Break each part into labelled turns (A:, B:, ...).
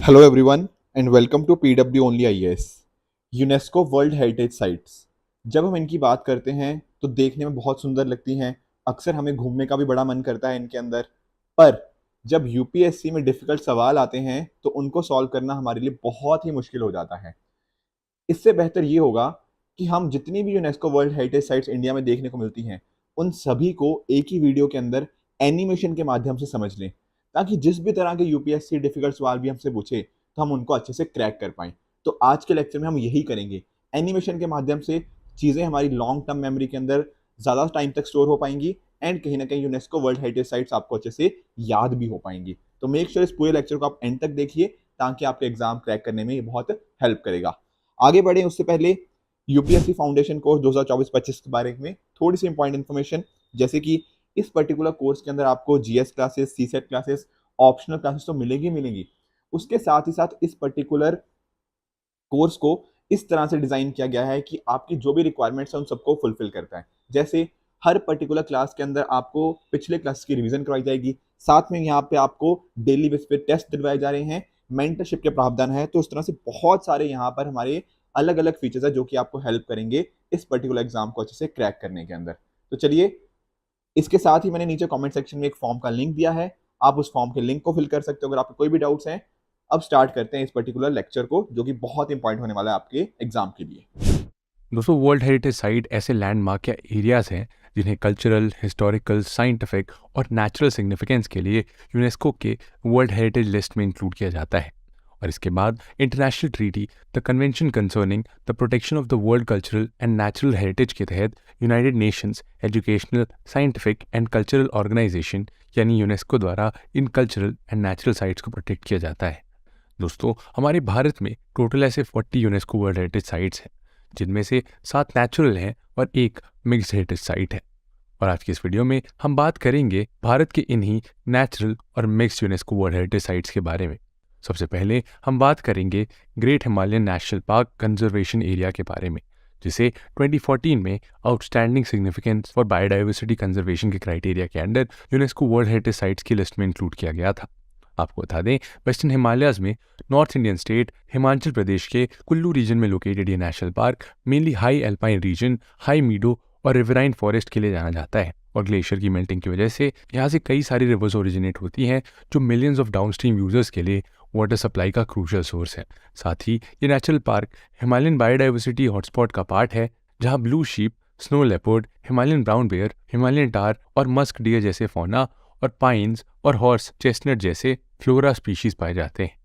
A: Hello everyone and welcome to PW only IAS. UNESCO world heritage sites, जब हम इनकी बात करते हैं तो देखने में बहुत सुंदर लगती हैं। अक्सर हमें घूमने का भी बड़ा मन करता है इनके अंदर। पर जब यूपीएससी में डिफिकल्ट सवाल आते हैं तो उनको सॉल्व करना हमारे लिए बहुत ही मुश्किल हो जाता है। इससे बेहतर ये होगा कि हम जितनी भी UNESCO world heritage sites India में देखने को मिलती हैं उन सभी को एक ही वीडियो के अंदर एनिमेशन के माध्यम से समझ लें, ताकि जिस भी तरह के यूपीएससी डिफिकल्ट सवाल भी हमसे पूछे तो हम उनको अच्छे से क्रैक कर पाएं। तो आज के लेक्चर में हम यही करेंगे। एनिमेशन के माध्यम से चीज़ें हमारी लॉन्ग टर्म मेमोरी के अंदर ज़्यादा टाइम तक स्टोर हो पाएंगी एंड कहीं ना कहीं यूनेस्को वर्ल्ड हेरिटेज साइट्स आपको अच्छे से याद भी हो पाएंगी। तो मेक श्योर इस पूरे लेक्चर को आप एंड तक देखिए, ताकि आपके एग्जाम क्रैक करने में ये बहुत हेल्प करेगा। आगे बढ़े उससे पहले यूपीएससी फाउंडेशन कोर्स 2024-25 के बारे में थोड़ी सी इंपॉर्टेंट इन्फॉर्मेशन, जैसे कि इस पर्टिकुलर कोर्स के अंदर आपको GS classes, CSAT classes, optional classes तो मिलेगी। उसके साथ ही साथ इस पर्टिकुलर कोर्स को इस तरह से डिजाइन किया गया है कि आपकी जो भी रिक्वायरमेंट्स है उन सबको फुलफिल करता है। जैसे हर पर्टिकुलर क्लास के अंदर आपको पिछले क्लास की रिवीजन करवाई जाएगी, साथ में यहाँ पे आपको डेली बेस पे टेस्ट दिलवाए जा रहे हैं, मेंटरशिप के प्रावधान है। तो इस तरह से बहुत सारे यहाँ पर हमारे अलग अलग फीचर्स है जो कि आपको हेल्प करेंगे इस पर्टिकुलर एग्जाम को अच्छे से क्रैक करने के अंदर। तो चलिए, इसके साथ ही मैंने नीचे कमेंट सेक्शन में एक फॉर्म का लिंक दिया है, आप उस फॉर्म के लिंक को फिल कर सकते हो अगर आपको कोई भी डाउट्स हैं। अब स्टार्ट करते हैं इस पर्टिकुलर लेक्चर को, जो कि बहुत इंपॉर्टेंट होने वाला है आपके एग्जाम के लिए।
B: दोस्तों, वर्ल्ड हेरिटेज साइट ऐसे लैंडमार्क या एरियाज हैं जिन्हें कल्चरल, हिस्टोरिकल, साइंटिफिक और नेचुरल सिग्निफिकेंस के लिए यूनेस्को के वर्ल्ड हेरिटेज लिस्ट में इंक्लूड किया जाता है। और इसके बाद international treaty the convention concerning the protection of the world cultural and natural heritage के तहत United Nations educational, scientific and cultural organisation यानी यूनेस्को द्वारा इन कल्चरल एंड नेचुरल साइट्स को प्रोटेक्ट किया जाता है। दोस्तों, हमारे भारत में टोटल ऐसे 40 यूनेस्को वर्ल्ड हेरिटेज साइट्स हैं, जिनमें से 7 नेचुरल हैं और एक मिक्स्ड हेरिटेज साइट है। और आज की इस वीडियो में हम बात करेंगे भारत के इन्हीं नेचुरल और mixed UNESCO world heritage sites के बारे में। सबसे पहले हम बात करेंगे great Himalayan national park conservation area के बारे में, जिसे 2014 में outstanding significance for biodiversity conservation के क्राइटेरिया के under UNESCO world heritage sites की लिस्ट में इंक्लूड किया गया था। आपको बता दें, वेस्टर्न हिमालयाज में north Indian state Himachal Pradesh के कुल्लू रीजन में लोकेटेड ये national park mainly high alpine reason, high मीडो और रिवराइन फॉरेस्ट के लिए जाना जाता है। और ग्लेशियर की मेल्टिंग की वजह से यहाँ से कई सारी रिवर्स ओरिजिनेट होती हैं, जो मिलियंस ऑफ डाउनस्ट्रीम यूजर्स के लिए वाटर सप्लाई का क्रूशियल सोर्स है। साथ ही ये natural park Himalayan biodiversity hotspot का पार्ट है, जहाँ blue sheep, snow leopard, Himalayan brown bear, Himalayan tahr और मस्क डियर जैसे फौना और पाइन्स और हॉर्स चेस्टनट जैसे फ्लोरा स्पीशीज पाए जाते हैं।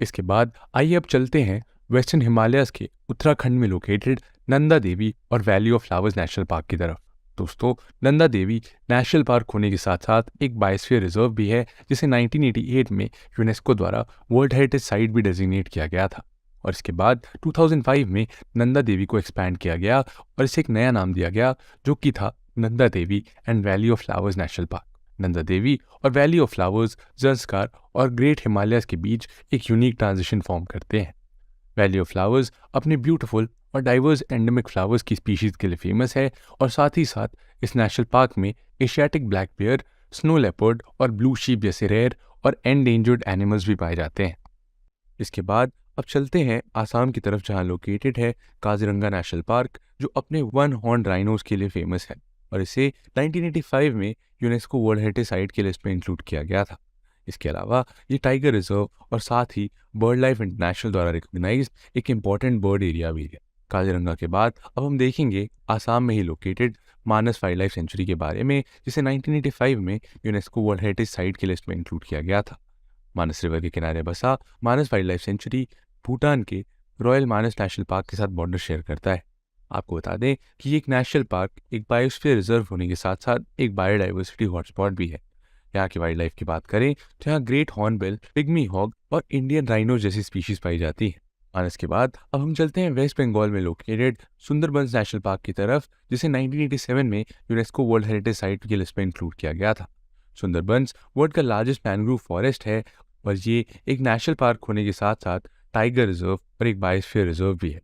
B: इसके बाद आइए अब चलते हैं वेस्टर्न हिमालयस के उत्तराखंड में लोकेटेड नंदा देवी और valley of flowers national park की तरफ। दोस्तों, नंदा देवी नेशनल पार्क होने के साथ साथ एक बायोस्फीयर रिजर्व भी है, जिसे 1988 में यूनेस्को द्वारा वर्ल्ड हेरिटेज साइट भी डेजिग्नेट किया गया था। और इसके बाद 2005 में नंदा देवी को एक्सपैंड किया गया और इसे एक नया नाम दिया गया, जो कि था Nanda Devi and valley of flowers national park. Nanda Devi और वैली ऑफ फ्लावर्स ज़ंस्कार और ग्रेट हिमालयस के बीच एक यूनिक ट्रांजिशन फॉर्म करते हैं। वैली ऑफ फ्लावर्स अपने ब्यूटीफुल और डाइवर्स एंडेमिक फ्लावर्स की स्पीशीज के लिए फेमस है, और साथ ही साथ इस नेशनल पार्क में Asiatic black bear, snow leopard और ब्लू शीप जैसे रेयर और एंडेंजर्ड एनिमल्स भी पाए जाते हैं। इसके बाद अब चलते हैं आसाम की तरफ, जहाँ लोकेटेड है काजीरंगा नेशनल पार्क, जो अपने वन हॉर्न राइनोज के लिए फेमस है। और इसे 1985 में यूनेस्को वर्ल्ड हेरिटेज साइट की लिस्ट में इंक्लूड किया गया था। इसके अलावा ये टाइगर रिजर्व और साथ ही बर्ड लाइफ इंटरनेशनल द्वारा रिकॉग्नाइज एक इम्पॉर्टेंट बर्ड एरिया भी है। काजीरंगा के बाद अब हम देखेंगे आसाम में ही लोकेटेड मानस वाइल्ड लाइफ सेंचुरी के बारे में, जिसे 1985 में यूनेस्को वर्ल्ड हेरिटेज साइट की लिस्ट में इंक्लूड किया गया था। मानस रिवर के किनारे बसा मानस वाइल्ड लाइफ सेंचुरी भूटान के रॉयल मानस नेशनल पार्क के साथ बॉर्डर शेयर करता है। आपको बता दें कि ये एक नेशनल पार्क एक बायोस्फीयर रिजर्व होने के साथ साथ एक बायोडाइवर्सिटी हॉटस्पॉट भी है। यहाँ की वाइल्ड लाइफ की बात करें तो यहाँ ग्रेट हॉर्नबिल, पिग्मी हॉग और इंडियन राइनो जैसी स्पीशीज पाई जाती हैं। मानस के बाद अब हम चलते हैं वेस्ट बंगाल में लोकेटेड सुंदरबंस नेशनल पार्क की तरफ, जिसे 1987 में यूनेस्को वर्ल्ड हेरिटेज साइट की लिस्ट में इंक्लूड किया गया था। सुंदरबंस वर्ल्ड का लार्जेस्ट मैनग्रोव फॉरेस्ट है, और ये एक नेशनल पार्क होने के साथ साथ टाइगर रिजर्व और एक बायोस्फीयर रिजर्व भी है।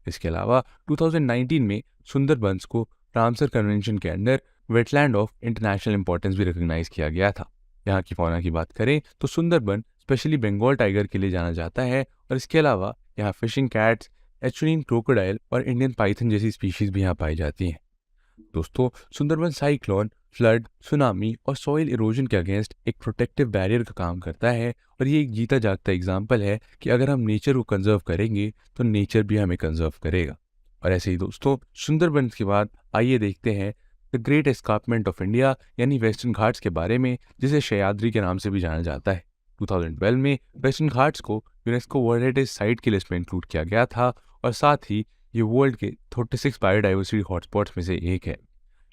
B: इसके अलावा 2019 में सुंदरबंस को रामसर कन्वेंशन के under wetland of international importance भी रिकॉग्नाइज किया गया था। यहाँ की फौना की बात करें तो सुंदरबन स्पेशली बंगाल टाइगर के लिए जाना जाता है। और इसके अलावा यहाँ फिशिंग कैट्स, एचुरिन क्रोकोडाइल और इंडियन पाइथन जैसी स्पीशीज भी यहाँ पाई जाती हैं। दोस्तों, सुंदरबन साइक्लोन, फ्लड, सुनामी और सॉइल इरोजन के अगेंस्ट एक प्रोटेक्टिव बैरियर का काम करता है। और ये एक जीता जागता एग्जाम्पल है कि अगर हम नेचर को कंजर्व करेंगे तो नेचर भी हमें कंजर्व करेगा। और ऐसे ही दोस्तों, सुंदरबन के बाद आइए देखते हैं the great escarpment of India यानी वेस्टर्न घाट्स के बारे में, जिसे सह्याद्री के नाम से भी जाना जाता है। 2012 में वेस्टर्न घाट्स को यूनेस्को वर्ल्ड हेरिटेज साइट की लिस्ट में इंक्लूड किया गया था और साथ ही ये वर्ल्ड के 36 बायोडाइवर्सिटी हॉटस्पॉट्स में से एक है।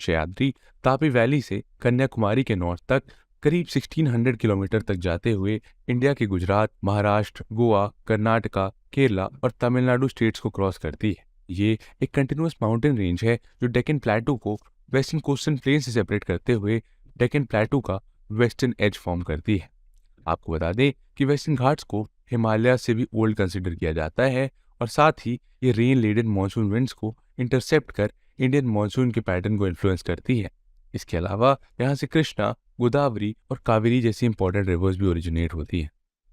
B: सह्याद्री तापी वैली से कन्याकुमारी के नॉर्थ तक करीब 1600 किलोमीटर तक जाते हुए इंडिया के गुजरात, महाराष्ट्र, गोवा, कर्नाटका, केरला और तमिलनाडु स्टेट्स को क्रॉस करती है। ये एक कंटिन्यूअस माउंटेन रेंज है जो डेक्कन प्लेटू को वेस्टर्न कोस्टल प्लेन से सेपरेट करते हुए डेक्कन प्लेटू का वेस्टर्न एज फॉर्म करती है। आपको बता दें कि वेस्टर्न घाट्स को हिमालय से भी ओल्ड कंसिडर किया जाता है और साथ ही ये रेन लेडन मॉनसून विंड्स को इंटरसेप्ट कर इंडियन मॉनसून के पैटर्न को इन्फ्लुएंस करती है। इसके अलावा यहाँ से कृष्णा, गोदावरी और कावेरी जैसी इंपॉर्टेंट रिवर्स भी ओरिजिनेट होती हैं।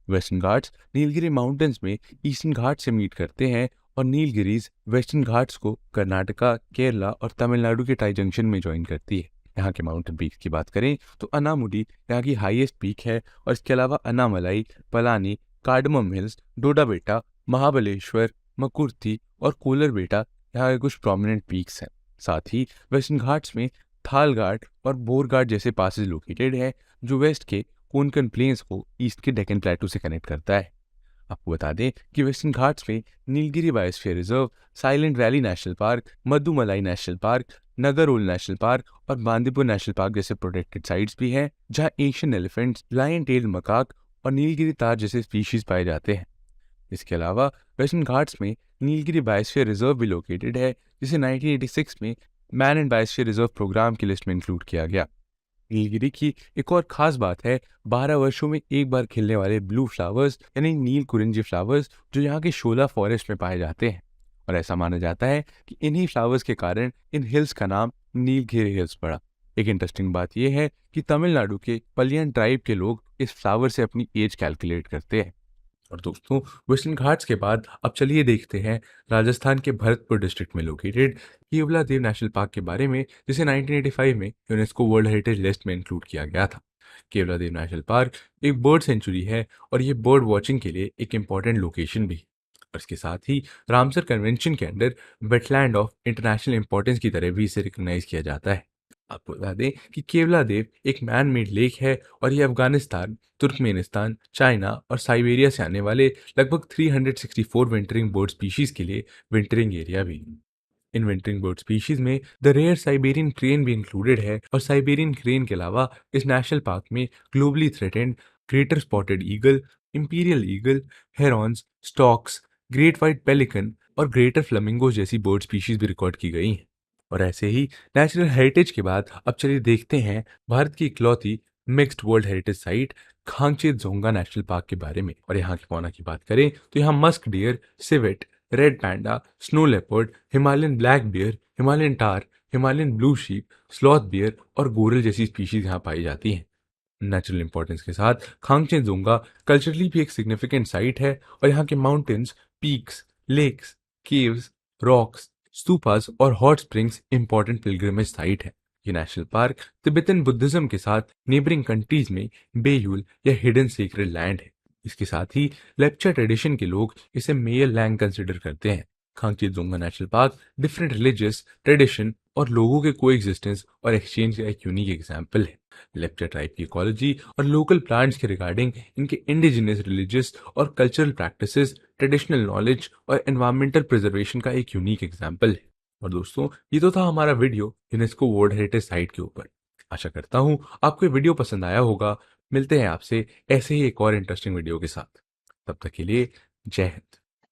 B: वेस्टर्न घाट्स नीलगिरी माउंटेन्स में ईस्टर्न घाट से मीट करते हैं और नीलगिरीज वेस्टर्न घाट्स को कर्नाटका, केरला और तमिलनाडु के टाई जंक्शन में ज्वाइन करती है। यहाँ के माउंटेन पीक्स की बात करें तो अनामुडी यहाँ की हाईएस्ट पीक है और इसके अलावा अनामलाई, पलानी, कार्डमम हिल्स, डोडा बेटा, महाबलेश्वर, मकुर्थी और कोलर बेटा यहाँ के कुछ प्रोमिनेंट पीक्स हैं। साथ ही वेस्टर्न घाट्स में थाल घाट और बोर घाट जैसे पासेज लोकेटेड है जो वेस्ट के कोंकण प्लेन्स को ईस्ट के डेक्कन प्लेटू से कनेक्ट करता है। आपको बता दें कि वेस्टर्न घाट्स में Nilgiri biosphere reserve, Silent Valley National Park, Mudumalai National Park, Nagarhole National Park और बांदीपुर नेशनल पार्क जैसे प्रोटेक्टेड साइट्स भी हैं जहां Asian elephants, lion tail macaque और नीलगिरी तार जैसे स्पीशीज पाए जाते हैं। इसके अलावा वेस्टर्न घाट्स में नीलगिरी बायोस्फीयर रिजर्व भी लोकेटेड है जिसे 1986 में man and biosphere reserve programme की लिस्ट में इंक्लूड किया गया। नीलगिरी की एक और खास बात है 12 वर्षों में एक बार खिलने वाले ब्लू फ्लावर्स यानी नील कुरिंजी फ्लावर्स जो यहाँ के शोला फॉरेस्ट में पाए जाते हैं। और ऐसा माना जाता है कि इन्हीं फ्लावर्स के कारण इन हिल्स का नाम नीलगिरी हिल्स पड़ा। एक इंटरेस्टिंग बात यह है कि तमिलनाडु के पलियन ट्राइब के लोग इस फ्लावर से अपनी एज कैलकुलेट करते हैं। और दोस्तों, वेस्टर्न घाट्स के बाद अब चलिए देखते हैं राजस्थान के भरतपुर डिस्ट्रिक्ट में लोकेटेड केवलादेव नेशनल पार्क के बारे में, जिसे 1985 में यूनेस्को वर्ल्ड हेरिटेज लिस्ट में इंक्लूड किया गया था। केवलादेव नेशनल पार्क एक बर्ड सेंचुरी है और ये बर्ड वॉचिंग के लिए एक इम्पॉर्टेंट लोकेशन भी है। और इसके साथ ही रामसर कन्वेंशन के under wetland of international importance की तरह भी इसे रिकॉग्नाइज किया जाता है। आपको बता दें कि केवलादेव एक मैन मेड लेक है और ये अफगानिस्तान, तुर्कमेनिस्तान, चाइना और साइबेरिया से आने वाले लगभग 364 विंटरिंग बर्ड स्पीशीज के लिए विंटरिंग एरिया भी है। इन विंटरिंग बर्ड स्पीशीज में द रेयर साइबेरियन क्रेन भी इंक्लूडेड है और साइबेरियन क्रेन के अलावा इस नेशनल पार्क में globally threatened greater spotted eagle, imperial eagle, Heron's, stocks, great white pelican और ग्रेटर फ्लेमिंगो जैसी बर्ड स्पीशीज भी रिकॉर्ड की गई हैं। और ऐसे ही नेचुरल हेरिटेज के बाद अब चलिए देखते हैं भारत की इकलौती मिक्स्ड वर्ल्ड हेरिटेज साइट खांगचे जोंगा नेशनल पार्क के बारे में। और यहाँ की फौना की बात करें तो यहाँ musk deer, civet, red panda, snow leopard, Himalayan black bear, Himalayan tahr, Himalayan blue sheep, sloth bear और गोरल जैसी स्पीशीज यहाँ पाई जाती हैं। नेचुरल इंपॉर्टेंस के साथ खांगचे जोंगा कल्चरली भी एक सिग्निफिकेंट साइट है और यहाँ के mountains, peaks, lakes, caves, rocks, stupas और hot springs important pilgrimage site है। ये नेशनल पार्क तिब्बतन बुद्धिज्म के साथ नेबरिंग कंट्रीज में बेयूल या हिडन सीक्रेट लैंड है। इसके साथ ही लेप्चा ट्रेडिशन के लोग इसे मेयर लैंड कंसिडर करते हैं। Khangchendzonga national park different religious tradition और लोगों के कोएग्जिस्टेंस और एक्सचेंज का एक यूनिक एग्जाम्पल है। लेप्चा ट्राइब की इकोलॉजी और लोकल प्लांट्स के रिगार्डिंग इनके इंडिजिनियस रिलीजियस और कल्चरल प्रैक्टिसेस, ट्रेडिशनल नॉलेज और एनवायरमेंटल प्रिजर्वेशन का एक यूनिक एग्जाम्पल है। और दोस्तों, ये तो था हमारा video UNESCO world heritage site के ऊपर। आशा करता हूँ आपको ये वीडियो पसंद आया होगा। मिलते हैं आपसे ऐसे ही एक और इंटरेस्टिंग वीडियो के साथ। तब तक के लिए जय हिंद।